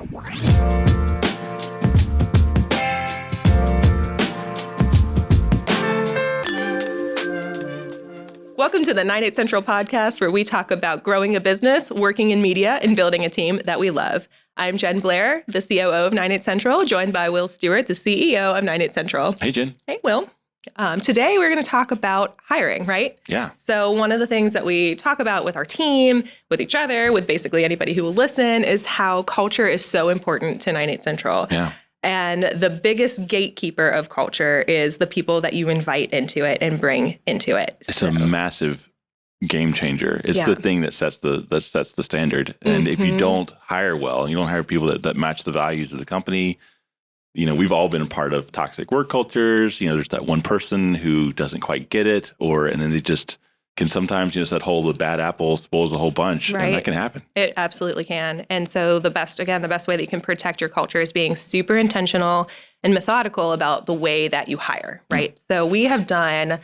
Welcome to the 98 Central podcast, where we talk about growing a business, working in media, and building a team that we love. I'm Jen Blair, the COO of 98 Central, joined by Will Stewart, the CEO of 98 Central. Hey, Jen. Hey, Will. Today, we're going to talk about hiring, right? Yeah. So one of the things that we talk about with our team, with each other, with basically anybody who will listen, is how culture is so important to 98 Central. Yeah. And the biggest gatekeeper of culture is the people that you invite into it and bring into it. It's a massive game changer. It's the thing that sets the standard. And if you don't hire well, you don't hire people that match the values of the company, we've all been a part of toxic work cultures. There's that one person who doesn't quite get it, and then they just can sometimes, that whole bad apple spoils the whole bunch, right. And that can happen. It absolutely can. And so the best way that you can protect your culture is being super intentional and methodical about the way that you hire, right? So we have done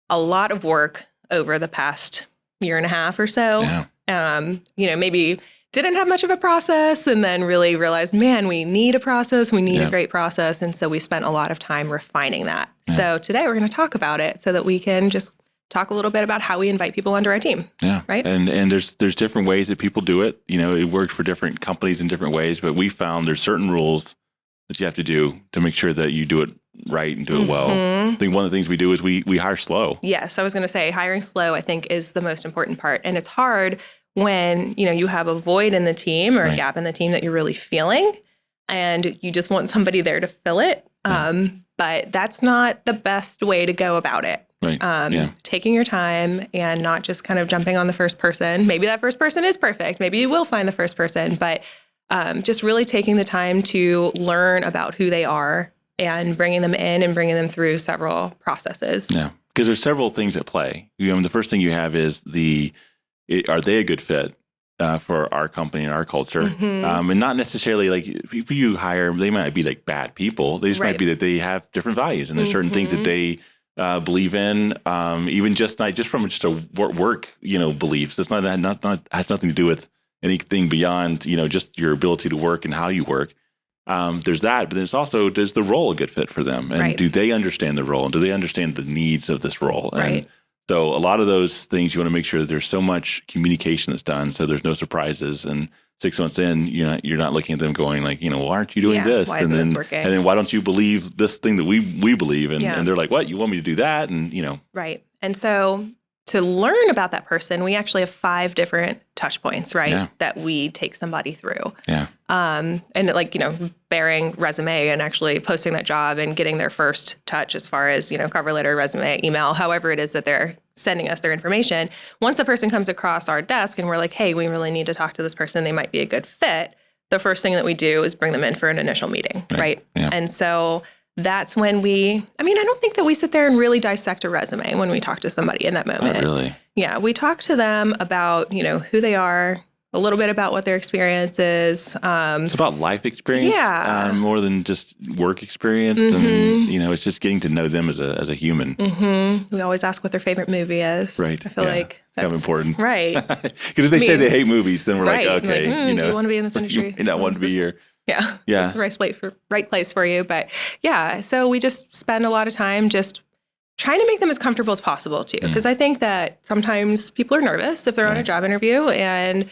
a lot of work over the past year and a half or so. Yeah. Maybe didn't have much of a process and then really realized, man, we need a process. We need a great process. And so we spent a lot of time refining that. Yeah. So today we're going to talk about it so that we can just talk a little bit about how we invite people onto our team. Yeah. Right. And there's different ways that people do it. It works for different companies in different ways, but we found there's certain rules that you have to do to make sure that you do it right and do it well. I think one of the things we do is we hire slow. Yes. I was going to say hiring slow, I think, is the most important part. And it's hard when, you have a void in the team or a gap in the team that you're really feeling and you just want somebody there to fill it. But that's not the best way to go about it. Right. Taking your time and not just kind of jumping on the first person. Maybe that first person is perfect. Maybe you will find the first person, but just really taking the time to learn about who they are and bringing them in and bringing them through several processes. Yeah, because there's several things at play. The first thing you have is are they a good fit for our company and our culture? And not necessarily like people you hire, they might not be like bad people. They just might be that they have different values and there's certain things that they believe in, even just from just a work, beliefs. It's not has nothing to do with anything beyond, just your ability to work and how you work. There's that, but then it's also, does the role a good fit for them? And do they understand the role? And do they understand the needs of this role? And so a lot of those things, you want to make sure that there's so much communication that's done, so there's no surprises. And 6 months in, you're not looking at them going like, why aren't you doing this? Why isn't this working? And then why don't you believe this thing that we believe? And they're like, what? You want me to do that? And Right. And so to learn about that person, we actually have 5 different touch points, right? Yeah. That we take somebody through. Yeah. And bearing resume and actually posting that job and getting their first touch as far as, cover letter, resume, email, however it is that they're sending us their information. Once a person comes across our desk and we're like, hey, we really need to talk to this person, they might be a good fit. The first thing that we do is bring them in for an initial meeting, right? Yeah. And so that's when I don't think that we sit there and really dissect a resume when we talk to somebody in that moment. Not really. Yeah. We talk to them about, who they are, a little bit about what their experience is. It's about life experience more than just work experience. And, it's just getting to know them as a human. We always ask what their favorite movie is. Right. I feel like that's kind of important. Right. Because if they say they hate movies, then we're like, okay, do you want to be in this industry? You may not want to be here. Yeah. This is the right place for you. But so we just spend a lot of time just trying to make them as comfortable as possible too. Because I think that sometimes people are nervous if they're on a job interview and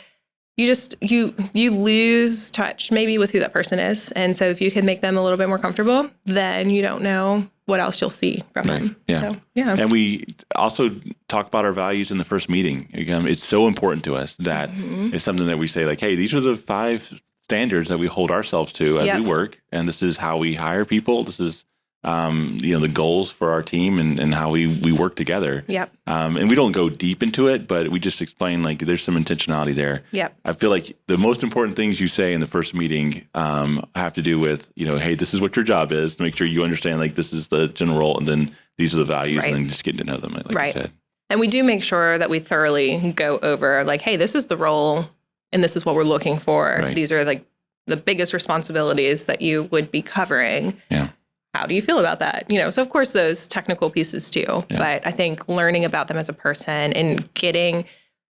you just, you lose touch maybe with who that person is. And so if you can make them a little bit more comfortable, then you don't know what else you'll see from them. Yeah. So, yeah. And we also talk about our values in the first meeting. Again, it's so important to us that it's something that we say like, hey, these are the 5 standards that we hold ourselves to as we work. And this is how we hire people. This is, the goals for our team and how we work together. Yep. And we don't go deep into it, but we just explain like there's some intentionality there. Yep. I feel like the most important things you say in the first meeting have to do with, hey, this is what your job is, to make sure you understand like this is the general role and then these are the values and then just getting to know them, like I said. And we do make sure that we thoroughly go over like, hey, this is the role and this is what we're looking for. Right. These are like the biggest responsibilities that you would be covering. Yeah. How do you feel about that? So of course those technical pieces too, but I think learning about them as a person and getting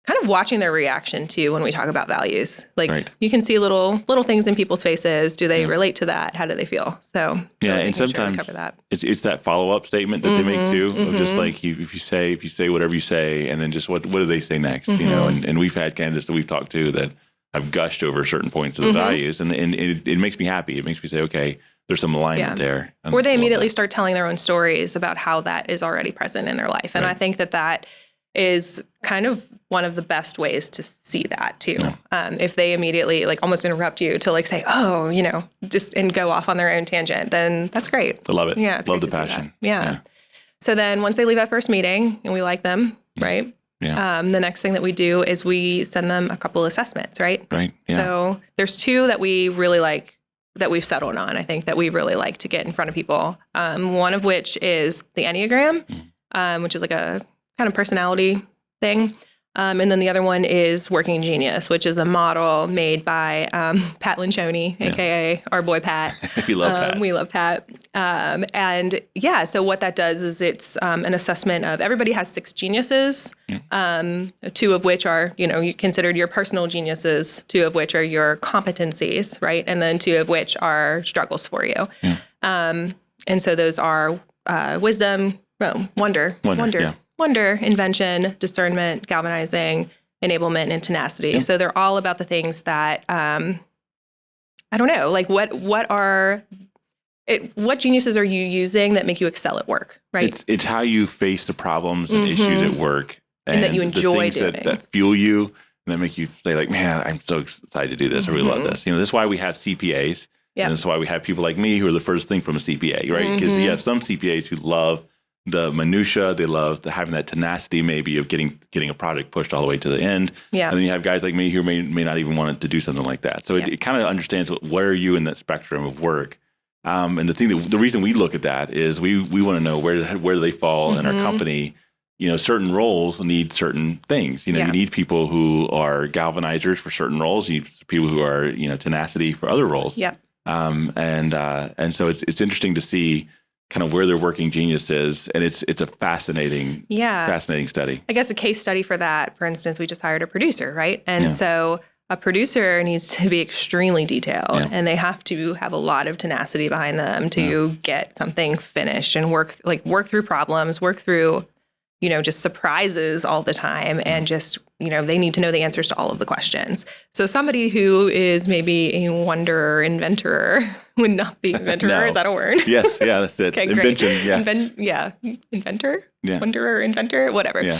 kind of watching their reaction too when we talk about values. Like Right. you can see little things in people's faces. Do they relate to that? How do they feel? So Yeah, really and making sure we sometimes cover that. it's that follow-up statement that they make too, of just like if you say whatever you say, and then just what do they say next, you know? And we've had candidates that we've talked to that have gushed over certain points of the values, and it makes me happy. It makes me say, okay, there's some alignment there. Or they immediately start telling their own stories about how that is already present in their life. And I think that is kind of one of the best ways to see that too. If they immediately like almost interrupt you to like say, oh, you know, just and go off on their own tangent, then that's great. I love it. Yeah. It's love great the to see passion. that. Yeah. So then once they leave that first meeting and we like them, right? Yeah. The next thing that we do is we send them a couple assessments, right? Right. Yeah. So there's two that we really like that we've settled on. I think that we really like to get in front of people. One of which is the Enneagram, which is like a kind of personality thing. And then the other one is Working Genius, which is a model made by Pat Lencioni, a.k.a. our boy Pat. We love Pat. We love Pat. And yeah, so what that does is it's an assessment of everybody has 6 geniuses, 2 of which are, you know, you considered your personal geniuses, 2 of which are your competencies, right? And then 2 of which are struggles for you. And so those are wisdom, wonder, invention, discernment, galvanizing, enablement, and tenacity. So they're all about the things that, I don't know, like what geniuses are you using that make you excel at work, right? It's how you face the problems and issues at work. And that you enjoy the things that fuel you and that make you say like, man, I'm so excited to do this. I really love this. You know, this is why we have CPAs. And that's why we have people like me who are the first thing from a CPA, right? Because you have some CPAs who love the minutia, they love having that tenacity maybe of getting a project pushed all the way to the end. Yeah. And then you have guys like me who may not even want to do something like that. So it kind of understands where are you in that spectrum of work. And the reason we look at that is we want to know where do they fall in our company. You know, certain roles need certain things. You know, you need people who are galvanizers for certain roles. You need people who are, you know, tenacity for other roles. Yep. And so it's interesting to see kind of where their working genius is. And it's a fascinating study. I guess a case study for that, for instance, we just hired a producer, right? And so a producer needs to be extremely detailed and they have to have a lot of tenacity behind them to get something finished and work through problems, work through, you know, just surprises all the time and just, you know, they need to know the answers to all of the questions. So somebody who is maybe a wonderer, inventor would not be inventor. No. Is that a word? Yes. Yeah, that's it. Okay, invention. Great. Yeah. Inventor? Yeah. Wanderer, inventor, whatever. Yeah.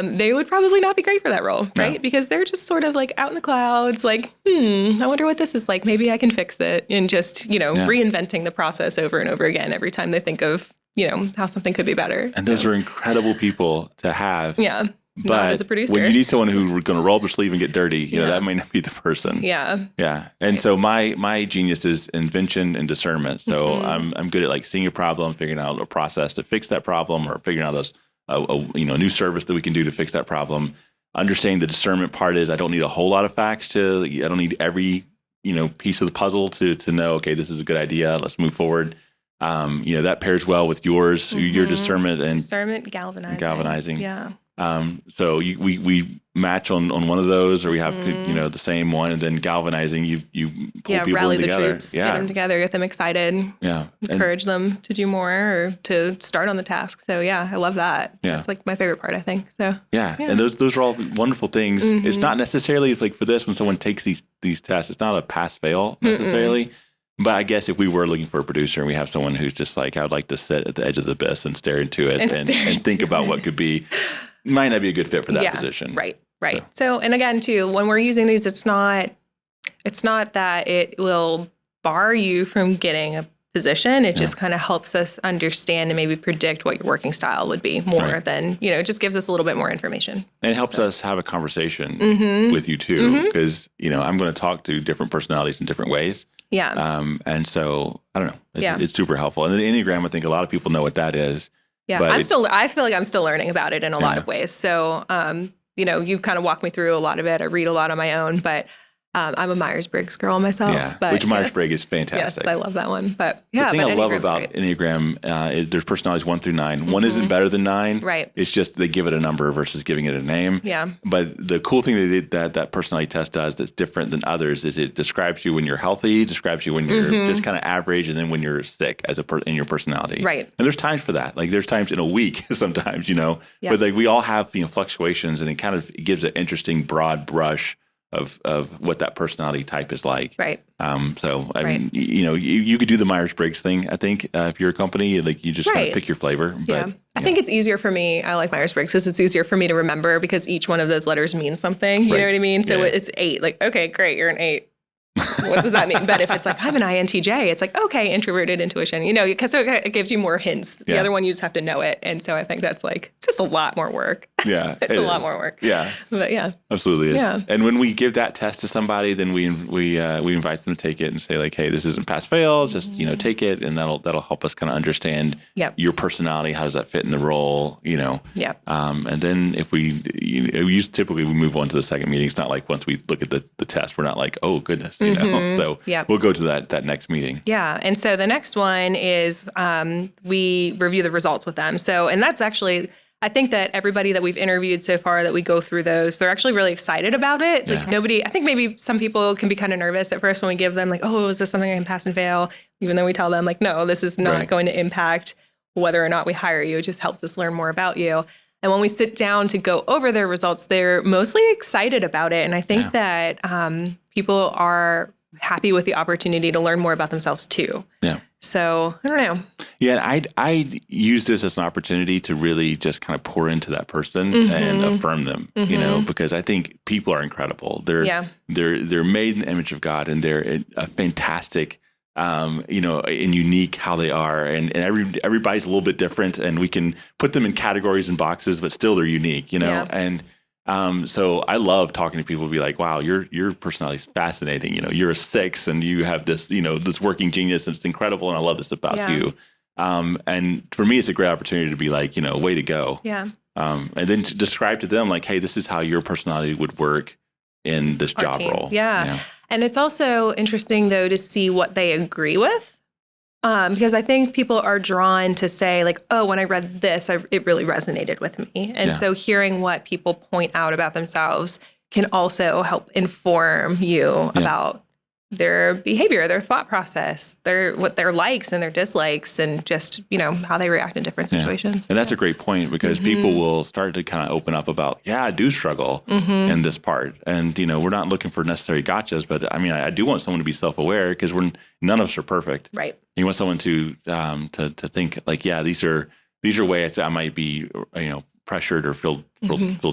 They would probably not be great for that role, right? Because they're just sort of like out in the clouds, like, I wonder what this is like. Maybe I can fix it. And just, you know, reinventing the process over and over again every time they think of, you know, how something could be better. And those are incredible people to have. Yeah. But not as a producer. When you need someone who's going to roll up their sleeve and get dirty, you know, that might not be the person. Yeah. Yeah. And so my genius is invention and discernment. So I'm good at like seeing a problem, figuring out a process to fix that problem, or figuring out a new service that we can do to fix that problem. Understanding the discernment part is I don't need a whole lot of facts I don't need every, you know, piece of the puzzle to know, okay, this is a good idea. Let's move forward. You know, that pairs well with your discernment and galvanizing. Yeah. So we match on one of those, or we have you know, the same one, and then galvanizing you pull people rally together. The troops, get them together, get them excited. Yeah, encourage them to do more or to start on the task. So I love that. Yeah, it's like my favorite part, I think. So and those are all wonderful things. It's not necessarily like for this when someone takes these tests, it's not a pass fail necessarily. But I guess if we were looking for a producer and we have someone who's just like, I would like to sit at the edge of the abyss and stare into it and think about what could be, might not be a good fit for that position. Right. So, and again, too, when we're using these, it's not that it will bar you from getting a position. It just kind of helps us understand and maybe predict what your working style would be more than, you know, it just gives us a little bit more information. And it helps us have a conversation with you too, because, you know, I'm going to talk to different personalities in different ways. Yeah. And so I don't know, it's super helpful. And the Enneagram, I think a lot of people know what that is. Yeah. But I feel like I'm still learning about it in a lot of ways. So, you know, you've kind of walked me through a lot of it. I read a lot on my own, but I'm a Myers-Briggs girl myself. Yeah, but which Myers-Briggs is fantastic. Yes, I love that one. But yeah, the thing I love Enneagram's about great. Enneagram, there's personalities 1 through 9. One isn't better than 9. Right. It's just they give it a number versus giving it a name. Yeah. But the cool thing that personality test does that's different than others is it describes you when you're healthy, describes you when you're just kind of average, and then when you're sick in your personality. Right. And there's times for that. Like there's times in a week sometimes, Yeah. But like we all have fluctuations, and it gives an interesting broad brush of what that personality type is like. Right. So I mean, you could do the Myers-Briggs thing. I think if you're a company, like you just kind of pick your flavor. But, I think it's easier for me. I like Myers-Briggs because it's easier for me to remember because each one of those letters means something. You know what I mean? So it's 8. Like, okay, great, you're an 8. What does that mean? But if it's like, I'm an INTJ, it's like, okay, introverted intuition, because it gives you more hints. The other one, you just have to know it. And so I think that's like, it's just a lot more work. Yeah. It's a lot more work. Yeah. But yeah. Absolutely is. Yeah. And when we give that test to somebody, then we invite them to take it and say like, hey, this isn't pass fail, just, take it. And that'll help us kind of understand your personality. How does that fit in the role? Yeah. And then if we typically we move on to the second meeting. It's not like once we look at the test, we're not like, oh goodness, So we'll go to that next meeting. Yeah. And so the next one is we review the results with them. So, and that's actually, I think that everybody that we've interviewed so far that we go through those, they're actually really excited about it. Like I think maybe some people can be kind of nervous at first when we give them like, oh, is this something I can pass and fail? Even though we tell them like, no, this is not going to impact whether or not we hire you. It just helps us learn more about you. And when we sit down to go over their results, they're mostly excited about it. And I think that people are happy with the opportunity to learn more about themselves too. Yeah. So I don't know. Yeah, I use this as an opportunity to really just kind of pour into that person and affirm them, because I think people are incredible. They're made in the image of God, and they're a fantastic, and unique how they are, and everybody's a little bit different, and we can put them in categories and boxes, but still they're unique, and. So I love talking to people, be like, wow, your personality is fascinating. You're a 6 and you have this, this working genius, and it's incredible. And I love this about you. And for me, it's a great opportunity to be like, way to go. Yeah. And then to describe to them like, hey, this is how your personality would work in this job role. Yeah. And it's also interesting though, to see what they agree with. Because I think people are drawn to say like, oh, when I read this, it really resonated with me. And so hearing what people point out about themselves can also help inform you about their behavior, their thought process, what their likes and their dislikes, and just, how they react in different situations. And that's a great point, because people will start to kind of open up about, I do struggle in this part. And, we're not looking for necessary gotchas, but I mean, I do want someone to be self-aware, because none of us are perfect. Right. You want someone to think like, these are ways I might be, pressured or feel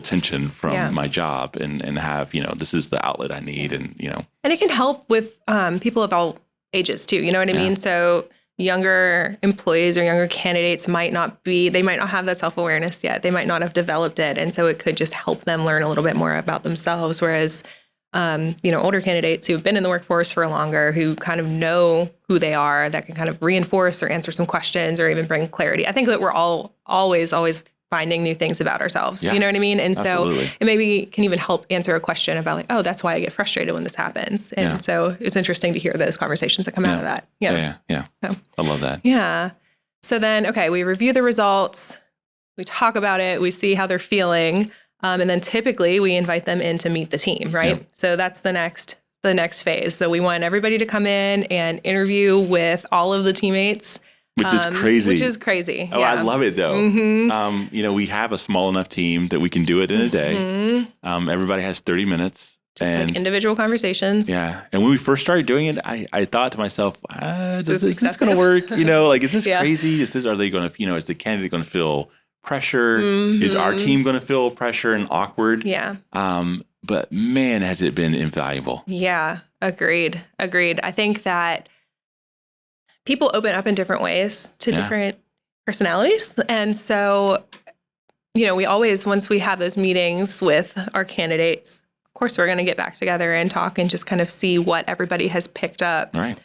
tension from my job, and have, this is the outlet I need. And it can help with people of all ages too. You know what I mean? So younger employees or younger candidates might not have that self-awareness yet. They might not have developed it. And so it could just help them learn a little bit more about themselves. Whereas, older candidates who've been in the workforce for longer, who kind of know who they are, that can kind of reinforce or answer some questions or even bring clarity. I think that we're all always finding new things about ourselves. You know what I mean? And so it maybe can even help answer a question about like, oh, that's why I get frustrated when this happens. And so it's interesting to hear those conversations that come out of that. Yeah. So, I love that. Yeah. So then, we review the results, we talk about it, we see how they're feeling. And then typically we invite them in to meet the team, right? Yep. So that's the next phase. So we want everybody to come in and interview with all of the teammates. Which is crazy. Oh, I love it though. We have a small enough team that we can do it in a day. Everybody has 30 minutes. Just like individual conversations. Yeah. And when we first started doing it, I thought to myself, is this going to work? Is this crazy? Are they going to, is the candidate going to feel pressure? Is our team going to feel pressure and awkward? Yeah. But man, has it been invaluable. Yeah. Agreed. I think that people open up in different ways to different personalities. And so, we always, once we have those meetings with our candidates, of course, we're going to get back together and talk and just kind of see what everybody has picked up. Right.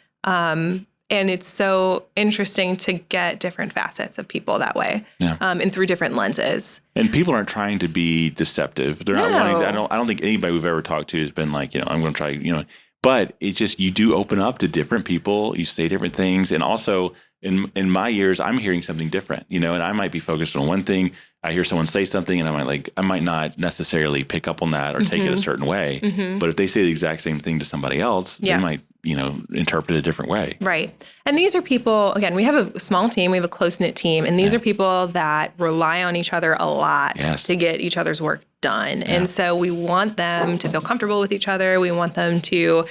And it's so interesting to get different facets of people that way, and through different lenses. And people aren't trying to be deceptive. They're not wanting to, I don't think anybody we've ever talked to has been like, I'm going to try, but it's just, you do open up to different people, you say different things. And also in my years, I'm hearing something different, and I might be focused on one thing. I hear someone say something and I might not necessarily pick up on that or take it a certain way. But if they say the exact same thing to somebody else, they might, interpret it a different way. Right. And these are people, again, we have a small team, we have a close-knit team, and these are people that rely on each other a lot to get each other's work done. And so we want them to feel comfortable with each other. We want them to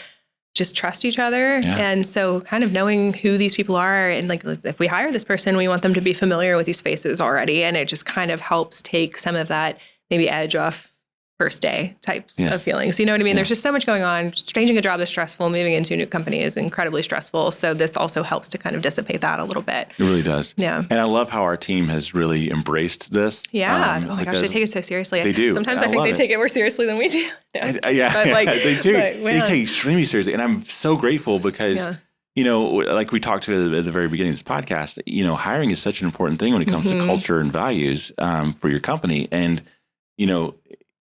just trust each other. And so kind of knowing who these people are, and like, if we hire this person, we want them to be familiar with these faces already. And it just kind of helps take some of that maybe edge off first day types of feelings. You know what I mean? There's just so much going on. Changing a job is stressful. Moving into a new company is incredibly stressful. So this also helps to kind of dissipate that a little bit. It really does. Yeah. And I love how our team has really embraced this. Yeah. Oh my gosh, they take it so seriously. They do. Sometimes I think they take it more seriously than we do. But they do. They take it extremely seriously. And I'm so grateful because like we talked to at the very beginning of this podcast, hiring is such an important thing when it comes to culture and values for your company. And,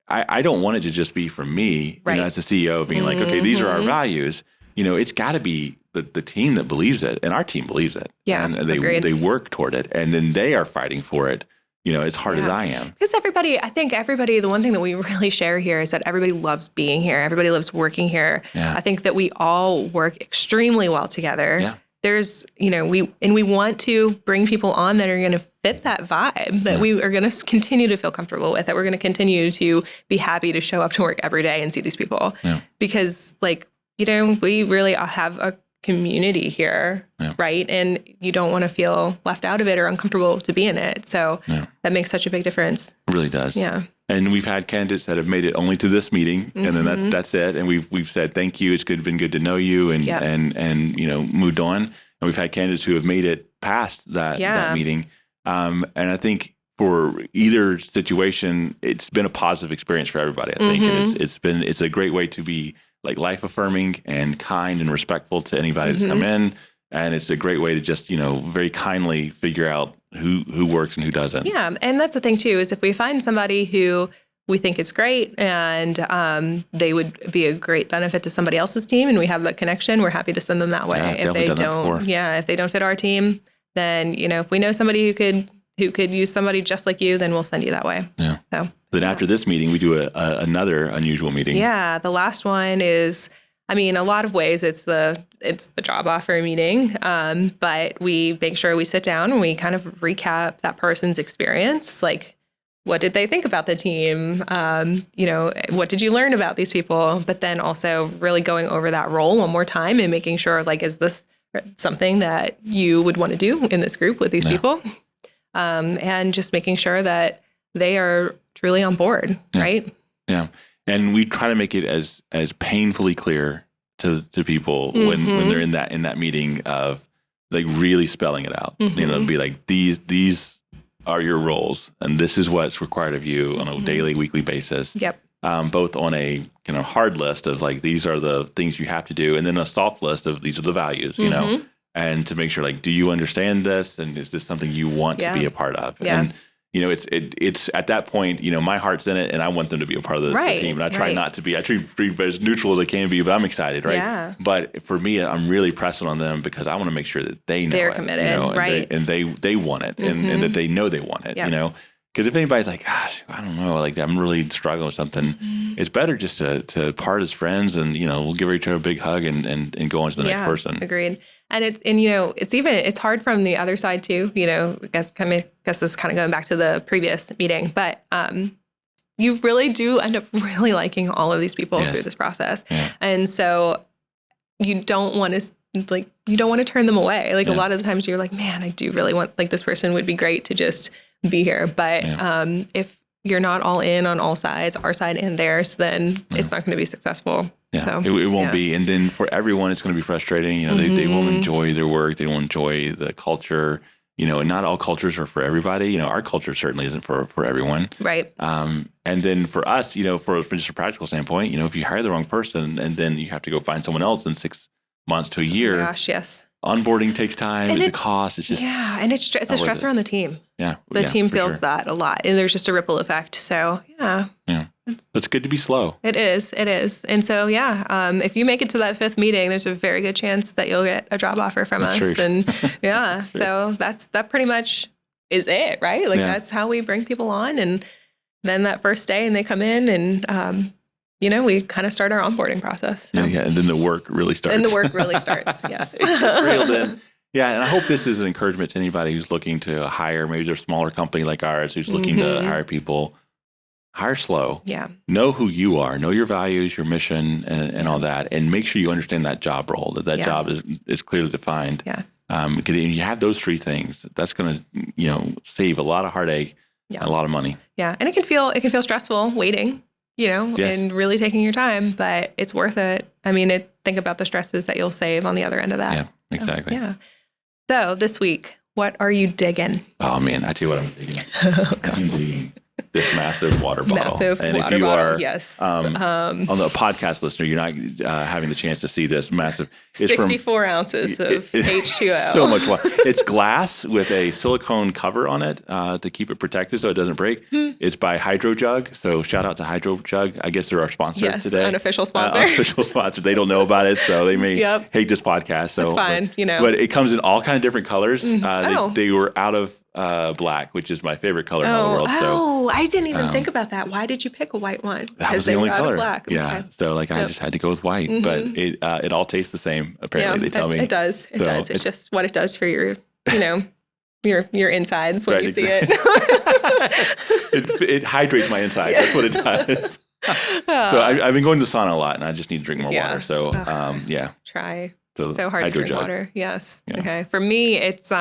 I don't want it to just be from me, as a CEO being like, okay, these are our values. It's got to be the team that believes it, and our team believes it. Yeah, and they work toward it, and then they are fighting for it, as hard as I am. Because I think everybody, the one thing that we really share here is that everybody loves being here. Everybody loves working here. Yeah. I think that we all work extremely well together. Yeah. There's, we want to bring people on that are going to fit that vibe, that we are going to continue to feel comfortable with, that we're going to continue to be happy to show up to work every day and see these people. Yeah. Because we really have a community here, right? And you don't want to feel left out of it or uncomfortable to be in it. So that makes such a big difference. It really does. Yeah. And we've had candidates that have made it only to this meeting, and then that's it. And we've said thank you. It's been good to know you, and moved on. And we've had candidates who have made it past that meeting. And I think for either situation, it's been a positive experience for everybody. I think and it's a great way to be like life affirming and kind and respectful to anybody that's come in. And it's a great way to just, very kindly figure out who works and who doesn't. Yeah. And that's the thing too, is if we find somebody who we think is great and they would be a great benefit to somebody else's team and we have that connection, we're happy to send them that way. If they don't fit our team, then, if we know somebody who could use somebody just like you, then we'll send you that way. Yeah. So then after this meeting, we do another unusual meeting. Yeah. The last one is, a lot of ways it's the job offer meeting, but we make sure we sit down and we kind of recap that person's experience. Like, what did they think about the team? What did you learn about these people? But then also really going over that role one more time and making sure, is this something that you would want to do in this group with these people? And just making sure that they are truly on board, right? Yeah. And we try to make it as painfully clear to people when they're in that meeting of really spelling it out. Be like, these are your roles, and this is what's required of you on a daily, weekly basis. Yep. Both on a kind of hard list of these are the things you have to do, and then a soft list of these are the values. And to make sure do you understand this, and is this something you want to be a part of? Yeah. And it's at that point, my heart's in it, and I want them to be a part of the team. And I try not to be. I treat as neutral as I can be, but I'm excited, right? Yeah. But for me, I'm really pressing on them because I want to make sure that they know they're committed, right? And they want it, and that they know they want it. Because if anybody's like, gosh, I don't know, I'm really struggling with something, it's better just to part as friends, and we'll give each other a big hug and go on to the next person. Agreed. And it's hard from the other side too. I guess this is kind of going back to the previous meeting, but you really do end up really liking all of these people through this process, and so you don't want to turn them away. A lot of the times you're like, man, I do really want this person would be great to just be here, but if you're not all in on all sides, our side and theirs, then it's not going to be successful. Yeah, so, it won't be. And then for everyone, it's going to be frustrating. They won't enjoy their work. They won't enjoy the culture. And not all cultures are for everybody. Our culture certainly isn't for everyone. Right. And then for us, for just a practical standpoint, if you hire the wrong person and then you have to go find someone else in 6 months to a year. Gosh, yes. onboarding takes time, and the cost. It's just and it's a stressor on the team. Yeah, the team feels that a lot, and there's just a ripple effect. So yeah, it's good to be slow. It is, and so if you make it to that 5th meeting, there's a very good chance that you'll get a job offer from us. True. And so that pretty much is it, right? Like that's how we bring people on, and then that first day, and they come in, and we kind of start our onboarding process. So. Yeah, and then the work really starts. Yes. It's reeled in. Yeah, and I hope this is an encouragement to anybody who's looking to hire. Maybe they're a smaller company like ours who's looking to hire people. Hire slow. Yeah. Know who you are. Know your values, your mission, and all that. And make sure you understand that job role, that job is clearly defined. Yeah. Because if you have those 3 things, that's going to save a lot of heartache and a lot of money. Yeah, and it can feel stressful waiting. And really taking your time, but it's worth it. I mean, think about the stresses that you'll save on the other end of that. Yeah, exactly. So this week, what are you digging? Oh man, I tell you what I'm digging. I'm digging this massive water bottle. And if you are yes. On the podcast listener, you're not having the chance to see this massive. It's 64 ounces of H2O. So much water. It's glass with a silicone cover on it to keep it protected so it doesn't break. It's by Hydro Jug. So shout out to Hydro Jug. I guess they're our sponsor today. Yes, unofficial sponsor. Unofficial sponsor. They don't know about it, so they may hate this podcast. So it's fine, But it comes in all kind of different colors. They were out of black, which is my favorite color in all the world. So I didn't even think about that. Why did you pick a white one? That was the only color. Black. Yeah. Okay. So I just had to go with white, but it all tastes the same. Apparently, they tell me it does. It does. It's just what it does for your, your insides when you see it. It hydrates my insides. That's what it does. So I've been going to the sauna a lot, and I just need to drink more water. So try. So hard to drink water. Yes. Yeah. Okay. For me, it's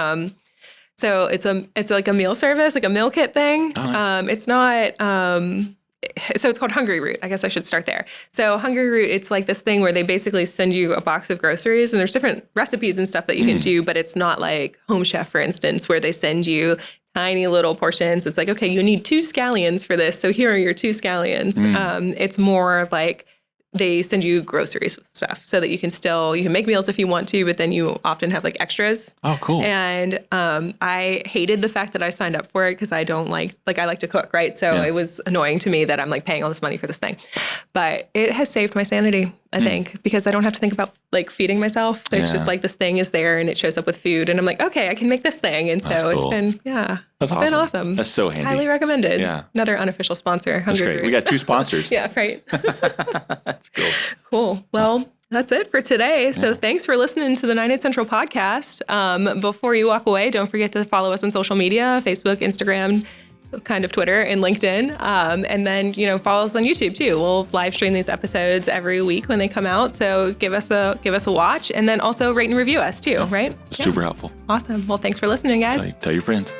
so it's like a meal service, like a meal kit thing. Oh, nice. It's not. So it's called Hungry Root. I guess I should start there. So Hungry Root, it's like this thing where they basically send you a box of groceries, and there's different recipes and stuff that you can do, but it's not like Home Chef, for instance, where they send you tiny little portions. It's like, okay, you need 2 scallions for this, so here are your 2 scallions. It's more like they send you groceries with stuff so that you can make meals if you want to, but then you often have like extras. Oh, cool. And I hated the fact that I signed up for it because I don't I like to cook, right? So it was annoying to me that I'm like paying all this money for this thing. But it has saved my sanity, I think, because I don't have to think about like feeding myself. It's just like this thing is there and it shows up with food and I'm like, okay, I can make this thing. And so it's been, been awesome. That's so handy. Highly recommended. Yeah. Another unofficial sponsor. That's great. We got 2 sponsors. Yeah, right. That's cool. Cool. Well, that's it for today. So thanks for listening to the 98 Central podcast. Before you walk away, don't forget to follow us on social media, Facebook, Instagram, kind of Twitter, and LinkedIn. And then, follow us on YouTube too. We'll live stream these episodes every week when they come out. So give us a watch, and then also rate and review us too, right? Super helpful. Awesome. Well, thanks for listening, guys. Tell your friends.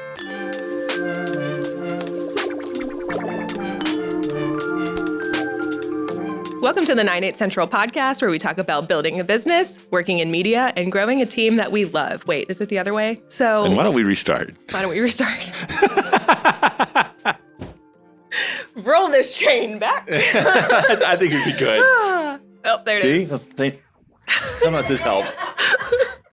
Welcome to the 98 Central podcast, where we talk about building a business, working in media, and growing a team that we love. Wait, is it the other way? So, and why don't we restart? Roll this train back. I think it'd be good. Oh, there it is. See? How about this helps?